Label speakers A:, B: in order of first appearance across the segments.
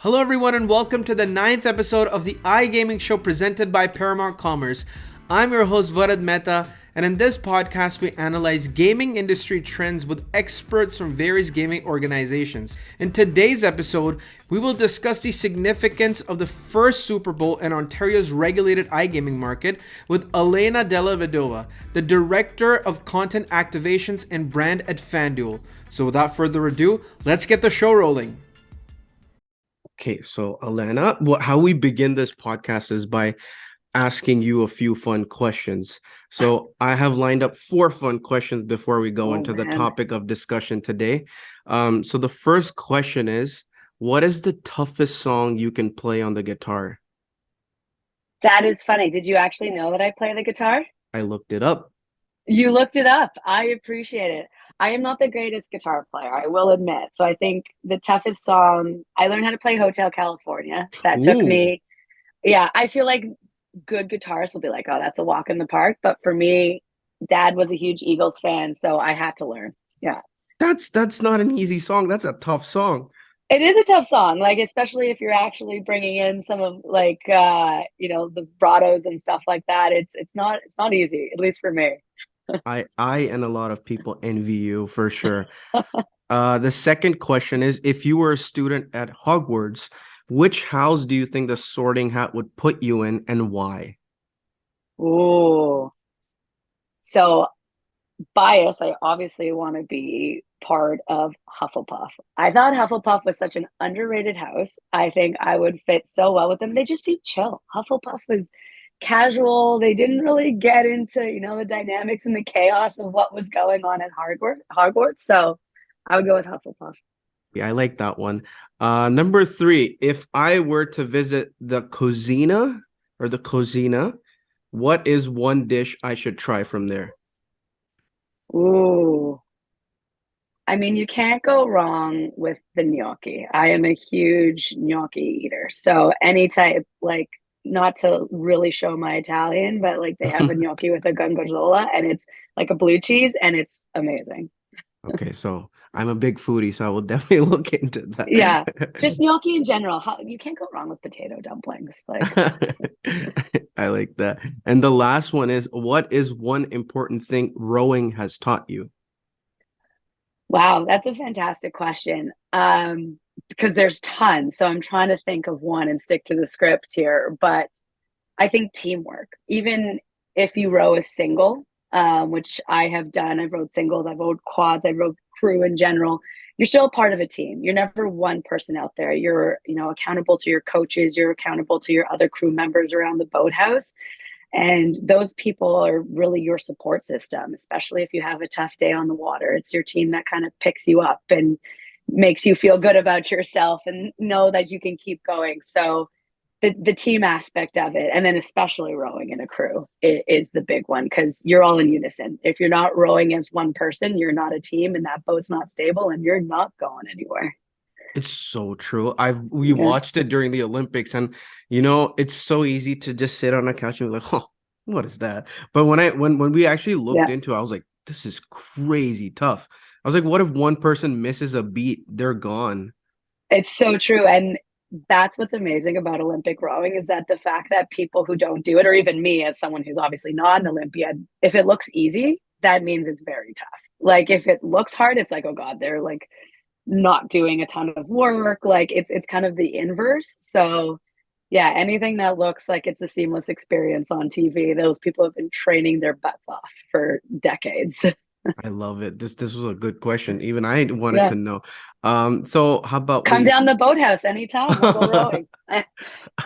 A: Hello everyone and welcome to the 9th episode of the iGaming show presented by Paramount Commerce. I'm your host Varad Mehta, and in this podcast we analyze gaming industry trends with experts from various gaming organizations. In today's episode, we will discuss the significance of the first Super Bowl in Ontario's regulated iGaming market with Alannah Della Vedova, the Director of Content Activations and Brand at FanDuel. So without further ado, let's get the show rolling. Okay, so Alannah, how we begin this podcast is by asking you a few fun questions. So I have lined up 4 fun questions before we go into the topic of discussion today. So the first question is, what is the toughest song you can play on the guitar?
B: That is funny. Did you actually know that I play the guitar?
A: I looked it up.
B: You looked it up. I appreciate it. I am not the greatest guitar player, I will admit. So I think the toughest song, I learned how to play Hotel California. That took me, I feel like good guitarists will be like, oh, that's a walk in the park. But for me, Dad was a huge Eagles fan, so I had to learn. Yeah.
A: That's not an easy song. That's a tough song.
B: It is a tough song, like especially if you're actually bringing in some of like the vibratos and stuff like that. It's not easy, at least for me.
A: I and a lot of people envy you for sure. The second question is, if you were a student at Hogwarts, which house do you think the Sorting Hat would put you in and why?
B: Ooh. So bias, I obviously want to be part of Hufflepuff. I thought Hufflepuff was such an underrated house. I think I would fit so well with them. They just seem chill. Hufflepuff was casual. They didn't really get into, the dynamics and the chaos of what was going on at Hogwarts. So I would go with Hufflepuff.
A: Yeah, I like that one. Number 3, if I were to visit the Cozina, what is one dish I should try from there?
B: Ooh. I mean, you can't go wrong with the gnocchi. I am a huge gnocchi eater. So any type, like, not to really show my Italian, but like they have a gnocchi with a gorgonzola and it's like a blue cheese and it's amazing.
A: Okay, so I'm a big foodie, so I will definitely look into that.
B: Yeah, just gnocchi in general. You can't go wrong with potato dumplings. Like,
A: I like that. And the last one is, what is one important thing rowing has taught you?
B: wow, that's a fantastic question. Because there's tons. So I'm trying to think of one and stick to the script here. But I think teamwork, even if you row a single, which I have done, I've rowed singles, I've rowed quads, I've rowed crew in general. You're still part of a team. You're never one person out there. You're, accountable to your coaches. You're accountable to your other crew members around the boathouse. And those people are really your support system, especially if you have a tough day on the water. It's your team that kind of picks you up and makes you feel good about yourself and know that you can keep going. So the team aspect of it, and then especially rowing in a crew is the big one because you're all in unison. If you're not rowing as one person, you're not a team and that boat's not stable and you're not going anywhere.
A: It's so true. We watched it during the Olympics, and it's so easy to just sit on a couch and be like, oh, what is that? But when we actually looked into it, I was like, this is crazy tough. I was like, what if one person misses a beat? They're gone.
B: It's so true. And that's what's amazing about Olympic rowing is that the fact that people who don't do it, or even me as someone who's obviously not an Olympiad, if it looks easy, that means it's very tough. Like if it looks hard, it's like, oh God, they're like not doing a ton of work. Like it's kind of the inverse. So yeah, anything that looks like it's a seamless experience on TV, those people have been training their butts off for decades.
A: I love it. This was a good question. Even I wanted
B: Yeah.
A: to know. So how about
B: Come
A: we
B: down the boathouse anytime. We'll go rowing.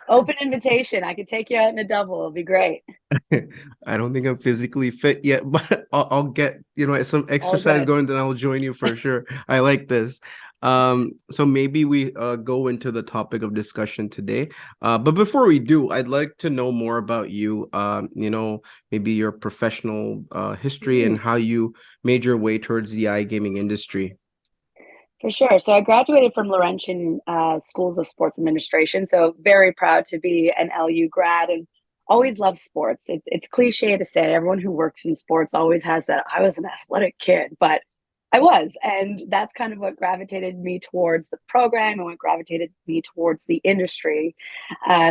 B: Open invitation. I could take you out in a double. It'll be great.
A: I don't think I'm physically fit yet, but I'll get, some exercise going, then I'll join you for sure. I like this. So maybe we go into the topic of discussion today. But before we do, I'd like to know more about you, maybe your professional history and how you made your way towards the iGaming industry.
B: For sure. So I graduated from Laurentian Schools of Sports Administration. So very proud to be an LU grad and always loved sports. It's cliche to say everyone who works in sports always has that I was an athletic kid, but I was, and that's kind of what gravitated me towards the program and what gravitated me towards the industry.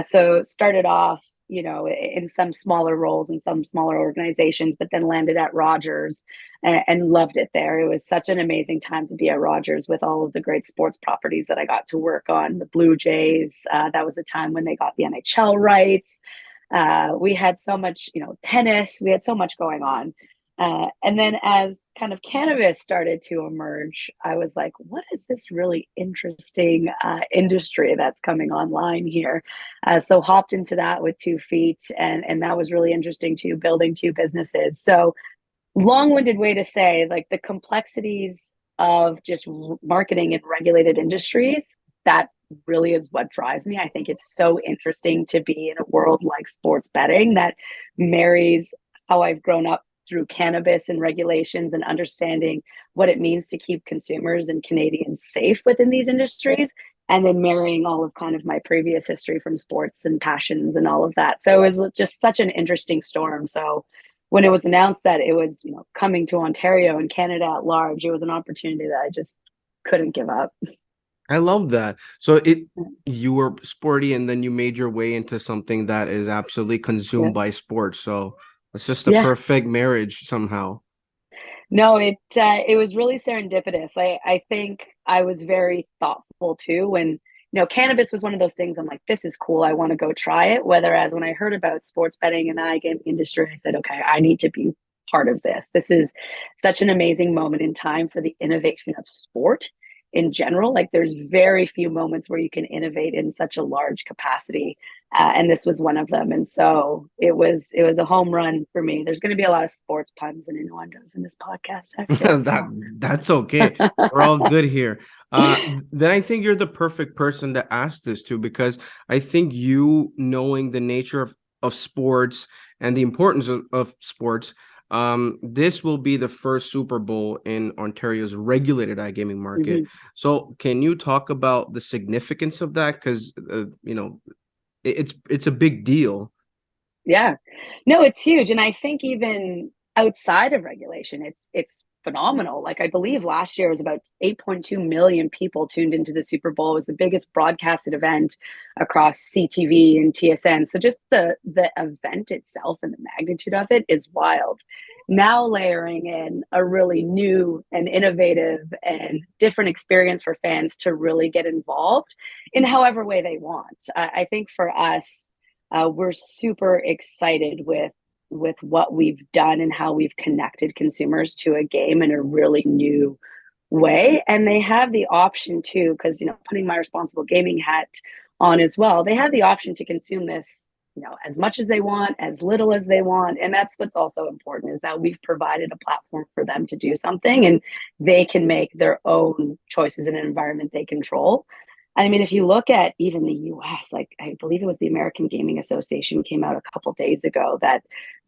B: So started off, in some smaller roles in some smaller organizations, but then landed at Rogers and loved it there. It was such an amazing time to be at Rogers with all of the great sports properties that I got to work on. The Blue Jays, that was the time when they got the NHL rights. We had so much, tennis. We had so much going on. And then as kind of cannabis started to emerge, I was like, what is this really interesting industry that's coming online here? So hopped into that with 2 feet, and that was really interesting too, building two businesses. So long-winded way to say, like, the complexities of just marketing in regulated industries, that really is what drives me. I think it's so interesting to be in a world like sports betting that marries how I've grown up through cannabis and regulations and understanding what it means to keep consumers and Canadians safe within these industries, and then marrying all of kind of my previous history from sports and passions and all of that. So it was just such an interesting storm. So when it was announced that it was, coming to Ontario and Canada at large, it was an opportunity that I just couldn't give up.
A: I love that. So you were sporty and then you made your way into something that is absolutely
B: Yeah.
A: consumed by sports. So it's just a
B: Yeah.
A: perfect marriage somehow.
B: No, it was really serendipitous. I think I was very thoughtful too when, cannabis was one of those things I'm like, this is cool. I want to go try it. Whereas when I heard about sports betting and the iGaming industry, I said, okay, I need to be part of this. This is such an amazing moment in time for the innovation of sport in general. Like, there's very few moments where you can innovate in such a large capacity, and this was one of them. And so it was a home run for me. There's going to be a lot of sports puns and innuendos in this podcast, I feel.
A: That
B: So
A: that's okay. We're all good here. Then I think you're the perfect person to ask this to, because I think you knowing the nature of sports and the importance of sports, this will be the first Super Bowl in Ontario's regulated iGaming market.
B: mhm.
A: So can you talk about the significance of that? Because it's a big deal.
B: Yeah. No, it's huge. And I think even outside of regulation, it's phenomenal. Like, I believe last year was about 8.2 million people tuned into the Super Bowl. It was the biggest broadcasted event across CTV and TSN. So just the event itself and the magnitude of it is wild. Now layering in a really new and innovative and different experience for fans to really get involved in however way they want. I think for us, we're super excited with what we've done and how we've connected consumers to a game in a really new way. And they have the option too, because, putting my responsible gaming hat on as well, they have the option to consume this, as much as they want, as little as they want. And that's what's also important, is that we've provided a platform for them to do something, and they can make their own choices in an environment they control. I mean, if you look at even the US, like, I believe it was the American Gaming Association came out a couple days ago that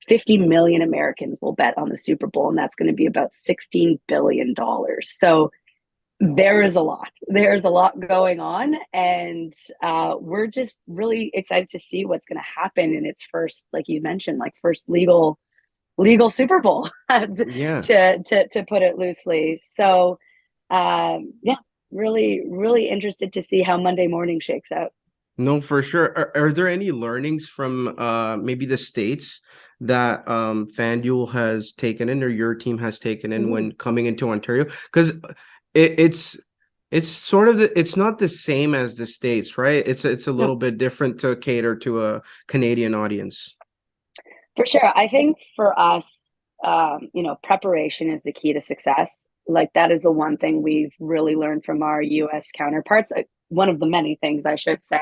B: 50 million Americans will bet on the Super Bowl, and that's going to be about $16 billion. So there is a lot. There's a lot going on, and we're just really excited to see what's going to happen in its first, like you mentioned, like, first legal Super Bowl,
A: Yeah.
B: to put it loosely. So yeah, really, really interested to see how Monday morning shakes out.
A: No, for sure. Are there any learnings from maybe the states that FanDuel has taken in, or your team has taken in
B: Mhm.
A: when coming into Ontario? Because it's sort of it's not the same as the states, right? It's a
B: No,
A: little bit different to cater to a Canadian audience.
B: for sure. I think for us, preparation is the key to success. Like, that is the one thing we've really learned from our US counterparts. One of the many things, I should say.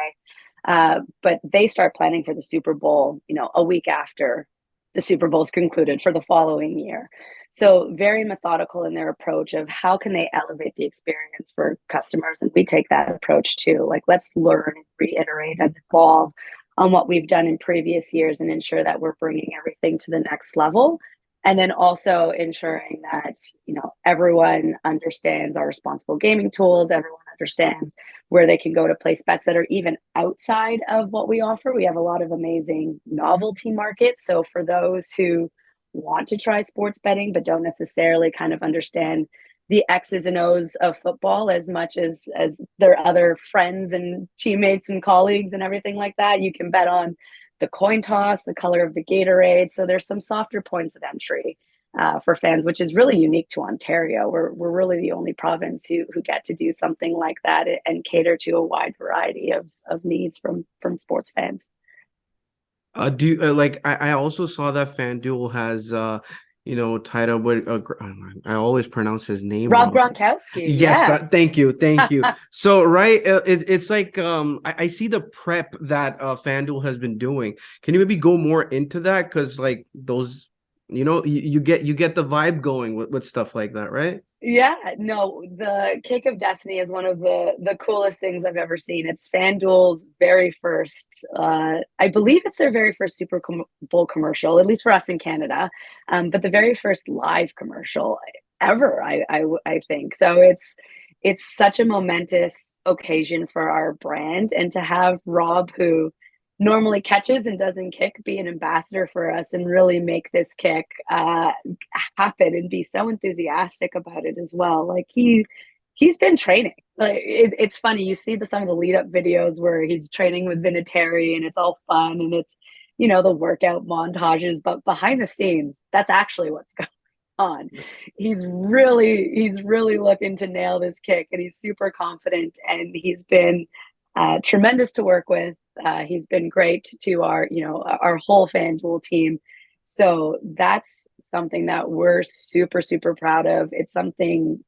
B: But they start planning for the Super Bowl, a week after the Super Bowl's concluded for the following year. So very methodical in their approach of how can they elevate the experience for customers. And we take that approach too. Like, let's learn and reiterate and evolve on what we've done in previous years and ensure that we're bringing everything to the next level. And then also ensuring that, everyone understands our responsible gaming tools, everyone understands where they can go to place bets that are even outside of what we offer. We have a lot of amazing novelty markets. So for those who want to try sports betting but don't necessarily kind of understand the X's and O's of football as much as their other friends and teammates and colleagues and everything like that. You can bet on the coin toss, the color of the Gatorade. So there's some softer points of entry for fans, which is really unique to Ontario. We're really the only province who get to do something like that and cater to a wide variety of needs from sports fans.
A: Do you, like I also saw that FanDuel has tied up with I always pronounce his name
B: Rob
A: wrong.
B: Gronkowski,
A: Yes,
B: yes.
A: thank you. So right, it's like I see the prep that FanDuel has been doing. Can you maybe go more into that? Because like those, you get the vibe going with stuff like that, right?
B: Yeah, no, the Kick of Destiny is one of the coolest things I've ever seen. It's FanDuel's very first, I believe it's their very first Bowl commercial, at least for us in Canada, but the very first live commercial ever, I think. So it's such a momentous occasion for our brand, and to have Rob, who normally catches and doesn't kick, be an ambassador for us and really make this kick happen and be so enthusiastic about it as well. Like he's been training. Like it's funny, you see some of the lead up videos where he's training with Vinatieri and it's all fun and it's the workout montages, but behind the scenes, that's actually what's going on. He's really looking to nail this kick, and he's super confident, and he's been tremendous to work with. He's been great to our whole FanDuel team. So that's something that we're super, super proud of. It's something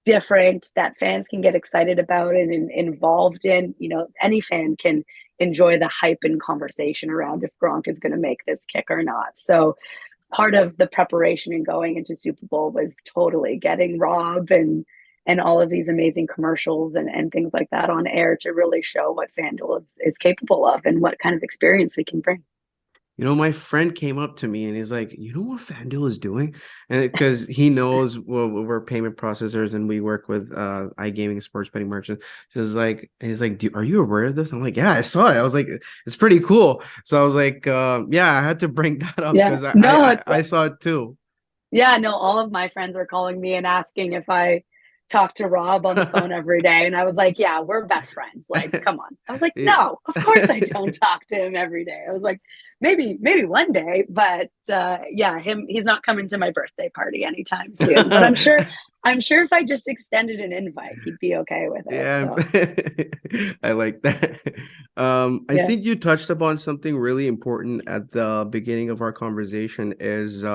B: different that fans can get excited about and involved in. Any fan can enjoy the hype and conversation around if Gronk is going to make this kick or not. So part of the preparation and going into Super Bowl was totally getting Rob and all of these amazing commercials and things like that on air to really show what FanDuel is capable of and what kind of experience we can bring.
A: My friend came up to me and he's like, you know what FanDuel is doing? And because he knows, well, we're payment processors and we work with iGaming sports betting merchants. So he's like, are you aware of this? I'm like, yeah, I saw it. I was like, it's pretty cool. So I was like, yeah, I had to bring that up
B: Yeah.
A: because
B: No,
A: I saw it too.
B: yeah, no, all of my friends are calling me and asking if I talk to Rob on the phone every day. And I was like, yeah, we're best friends. Like, come on. I was like,
A: Yeah.
B: no, of course I don't talk to him every day. I was like, maybe one day, but yeah, he's not coming to my birthday party anytime soon. But I'm sure if I just extended an invite, he'd be okay with it.
A: Yeah,
B: So
A: I like that. I
B: yeah.
A: think you touched upon something really important at the beginning of our conversation is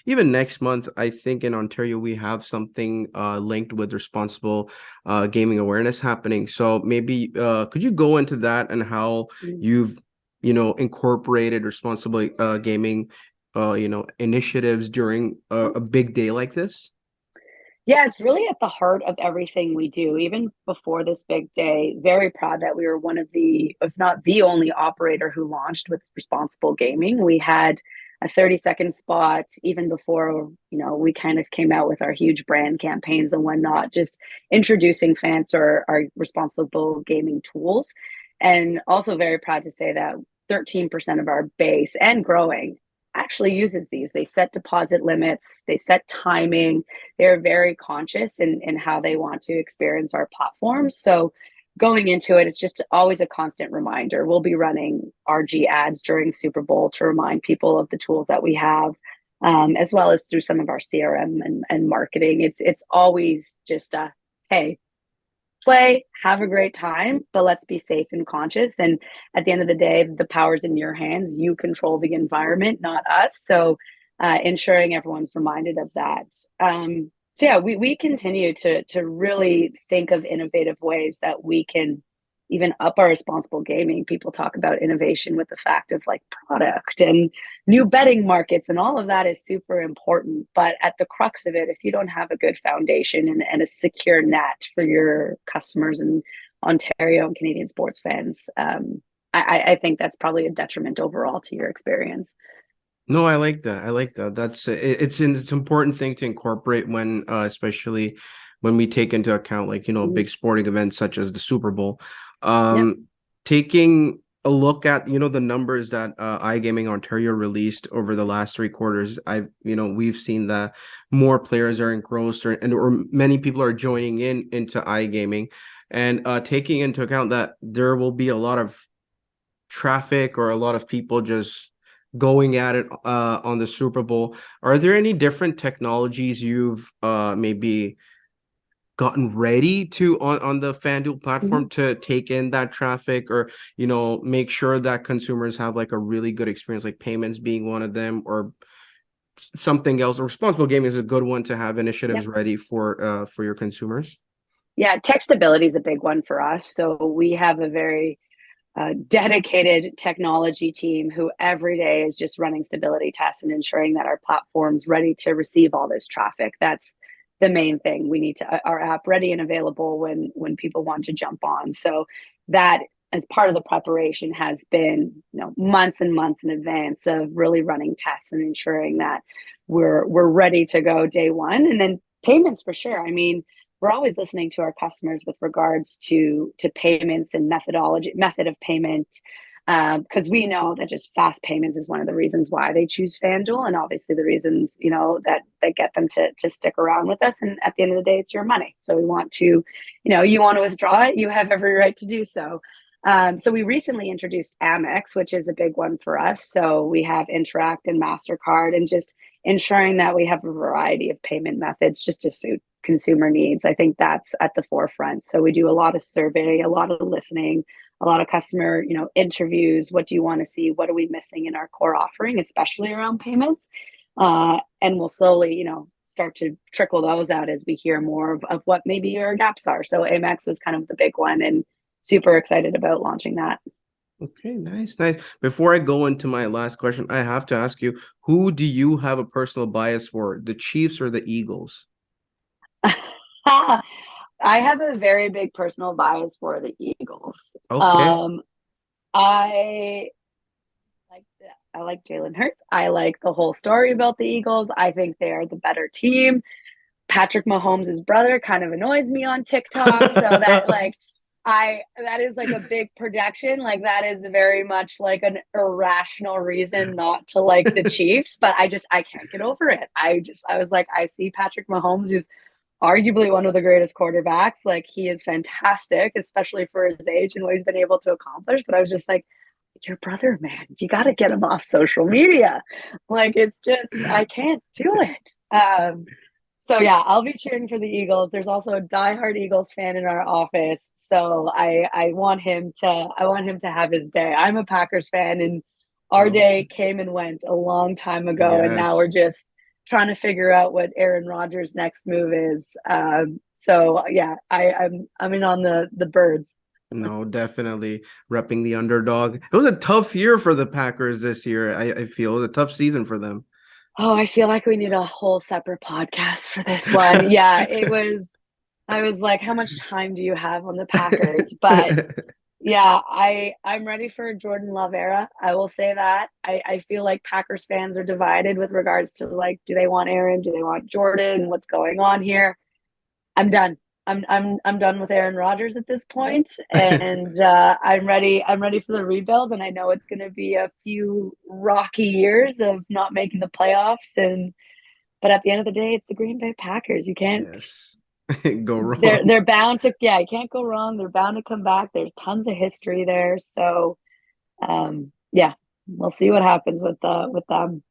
A: even next month, I think in Ontario we have something linked with responsible gaming awareness happening. So maybe could you go into that and how
B: Mm.
A: you've incorporated responsible gaming initiatives during a big day like this?
B: Yeah, it's really at the heart of everything we do. Even before this big day, very proud that we were one of the, if not the only operator who launched with responsible gaming. We had a 30-second spot even before, we kind of came out with our huge brand campaigns and whatnot, just introducing fans to our responsible gaming tools. And also very proud to say that 13% of our base and growing actually uses these. They set deposit limits, they set timing, they're very conscious in how they want to experience our platform. So going into it, it's just always a constant reminder. We'll be running RG ads during Super Bowl to remind people of the tools that we have, as well as through some of our CRM and marketing. It's always just hey, play, have a great time, but let's be safe and conscious. And at the end of the day, the power's in your hands. You control the environment, not us. So ensuring everyone's reminded of that. So yeah, we continue to really think of innovative ways that we can even up our responsible gaming. People talk about innovation with the fact of like product and new betting markets, and all of that is super important. But at the crux of it, if you don't have a good foundation and a secure net for your customers and Ontario and Canadian sports fans, I think that's probably a detriment overall to your experience.
A: No, I like that. I like that. It's an important thing to incorporate when especially when we take into account like
B: Mhm.
A: big sporting events such as the Super Bowl.
B: Yep.
A: Um taking a look at, the numbers that iGaming Ontario released over the last 3 quarters, we've seen that more players are engrossed, or many people are joining into iGaming, and taking into account that there will be a lot of traffic or a lot of people just going at it on the Super Bowl. Are there any different technologies you've maybe gotten ready to on the FanDuel
B: Mhm.
A: platform to take in that traffic, or make sure that consumers have like a really good experience, like payments being one of them, or something else? Responsible gaming is a good one to have
B: Yep.
A: initiatives ready for your consumers.
B: Yeah, textability is a big one for us. So we have a very dedicated technology team who every day is just running stability tests and ensuring that our platform's ready to receive all this traffic. That's the main thing. We need to our app ready and available when people want to jump on. So that, as part of the preparation, has been months and months in advance of really running tests and ensuring that we're ready to go day one. And then payments, for sure. I mean, we're always listening to our customers with regards to payments and method of payment, because we know that just fast payments is one of the reasons why they choose FanDuel, and obviously the reasons that get them to stick around with us. And at the end of the day, it's your money, so we want to, you want to withdraw it, you have every right to do so. So we recently introduced Amex, which is a big one for us. So we have Interact and MasterCard, and just ensuring that we have a variety of payment methods just to suit consumer needs. I think that's at the forefront. So we do a lot of survey, a lot of listening, a lot of customer, interviews. What do you want to see? What are we missing in our core offering, especially around payments? And we'll slowly, start to trickle those out as we hear more of what maybe your gaps are. So Amex was kind of the big one, and super excited about launching that.
A: Okay, nice, nice. Before I go into my last question, I have to ask you, who do you have a personal bias for, the Chiefs or the Eagles?
B: I have a very big personal bias for the Eagles.
A: Okay.
B: I I like Jalen Hurts. I like the whole story about the Eagles. I think they are the better team. Patrick Mahomes' brother kind of annoys me on TikTok, so that that is like a big production. Like, that is very much like an irrational reason not to like the Chiefs, but I can't get over it. I was like, I see Patrick Mahomes, who's arguably one of the greatest quarterbacks. Like, he is fantastic, especially for his age and what he's been able to accomplish. But I was just like, your brother, man, you got to get him off social media. Like, it's just, I can't do it. So yeah, I'll be cheering for the Eagles. There's also a diehard Eagles fan in our office, so I want him to have his day. I'm a Packers fan, and our day
A: Okay.
B: came and went a long time ago, and now we're
A: Yes.
B: just trying to figure out what Aaron Rodgers' next move is. So yeah, I'm in on the birds.
A: No, definitely repping the underdog. It was a tough year for the Packers this year. I feel it was a tough season for them.
B: Oh, I feel like we need a whole separate podcast for this one. Yeah, it was. I was like, how much time do you have on the Packers? But yeah, I'm ready for a Jordan Love era. I will say that. I feel like Packers fans are divided with regards to, like, do they want Aaron? Do they want Jordan? What's going on here? I'm done. I'm done with Aaron Rodgers at this point, and I'm ready. I'm ready for the rebuild, and I know it's going to be a few rocky years of not making the playoffs, and but at the end of the day, it's the Green Bay Packers. You can't.
A: Yes. Go wrong.
B: They're bound to. Yeah, you can't go wrong. They're bound to come back. There's tons of history there, so yeah, we'll see what happens with them.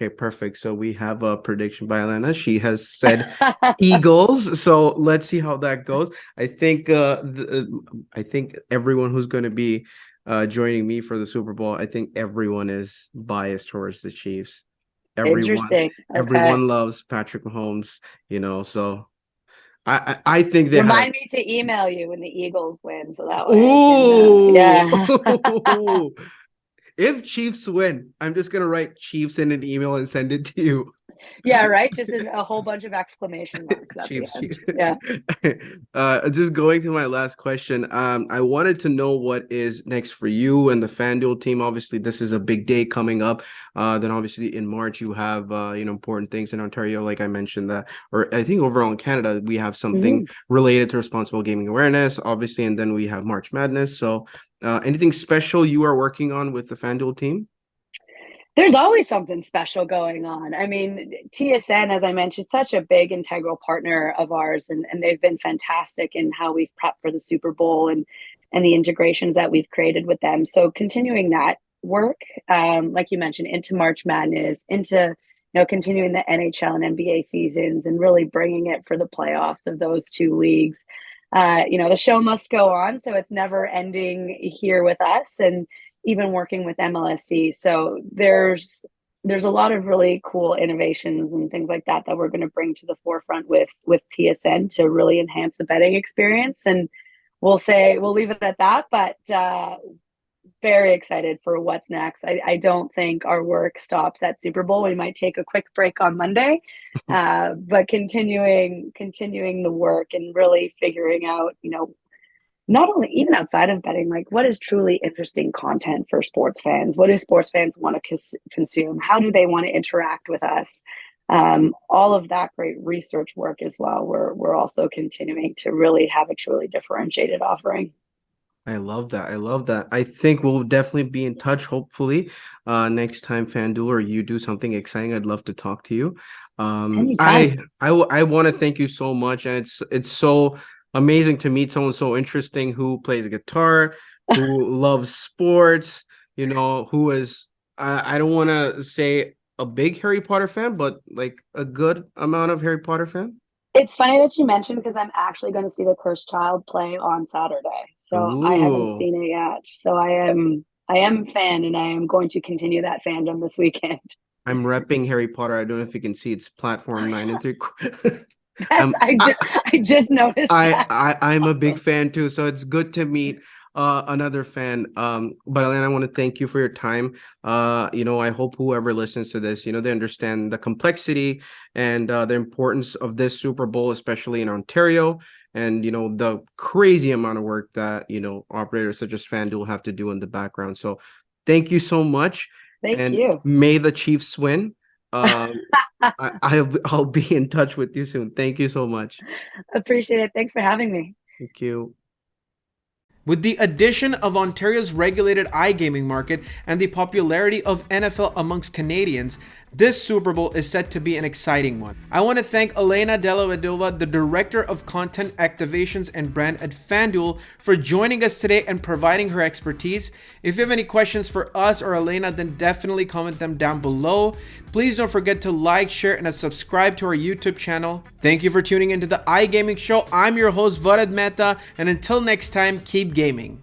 A: Okay, perfect. So we have a prediction by Alannah. She has said Eagles. So let's see how that goes. I think everyone who's going to be joining me for the Super Bowl, I think everyone is biased towards the Chiefs. Everyone,
B: Interesting. Okay.
A: everyone loves Patrick Mahomes, so I think they had a.
B: Remind me to email you when the Eagles win, so that way I can.
A: Ooh.
B: Yeah.
A: If Chiefs win, I'm just gonna write Chiefs in an email and send it to you.
B: Yeah, right. Just a whole bunch of exclamation marks at the
A: Chiefs,
B: end.
A: Chiefs.
B: Yeah.
A: Just going to my last question. I wanted to know what is next for you and the FanDuel team. Obviously, this is a big day coming up. Then obviously in March you have important things in Ontario, like I mentioned that, or I think overall in Canada we have something
B: Mhm.
A: related to responsible gaming awareness, obviously, and then we have March Madness. So, anything special you are working on with the FanDuel team?
B: There's always something special going on. I mean, TSN, as I mentioned, such a big integral partner of ours, and they've been fantastic in how we've prepped for the Super Bowl and the integrations that we've created with them. So continuing that work, like you mentioned, into March Madness, into continuing the NHL and NBA seasons, and really bringing it for the playoffs of those two leagues. The show must go on, so it's never ending here with us, and even working with MLSC. So there's a lot of really cool innovations and things like that that we're going to bring to the forefront with TSN to really enhance the betting experience. And we'll leave it at that. But very excited for what's next. I don't think our work stops at Super Bowl. We might take a quick break on Monday, but continuing the work and really figuring out, not only even outside of betting, like what is truly interesting content for sports fans? What do sports fans want to consume? How do they want to interact with us? All of that great research work as well. We're also continuing to really have a truly differentiated offering.
A: I love that. I love that. I think we'll definitely be in touch, hopefully. Next time FanDuel or you do something exciting, I'd love to talk to you.
B: Anytime.
A: I want to thank you so much. And it's so amazing to meet someone so interesting who plays guitar, who loves sports, who is I don't want to say a big Harry Potter fan, but like a good amount of Harry Potter fan.
B: It's funny that you mentioned because I'm actually going to see the Cursed Child play on Saturday. So I haven't
A: Ooh.
B: seen it yet. So I am a fan, and I am going to continue that fandom this weekend.
A: I'm repping Harry Potter. I don't know if you can see it's platform 9 and 3.
B: That's
A: I'm
B: I just noticed that.
A: I'm a big
B: Awesome.
A: fan too, so it's good to meet another fan. But Alannah, I want to thank you for your time. I hope whoever listens to this, they understand the complexity and the importance of this Super Bowl, especially in Ontario, and the crazy amount of work that operators such as FanDuel have to do in the background. So thank you so much,
B: Thank
A: and
B: you.
A: may the Chiefs win. Um, I'll be in touch with you soon. Thank you so much.
B: Appreciate it. Thanks for having me.
A: Thank you. With the addition of Ontario's regulated iGaming market and the popularity of NFL amongst Canadians, this Super Bowl is set to be an exciting one. I want to thank Alannah Della Vedova, the Director of Content Activations and Brand at FanDuel, for joining us today and providing her expertise. If you have any questions for us or Alannah, then definitely comment them down below. Please don't forget to like, share, and subscribe to our YouTube channel. Thank you for tuning into the iGaming Show. I'm your host, Varad Mehta, and until next time, keep gaming.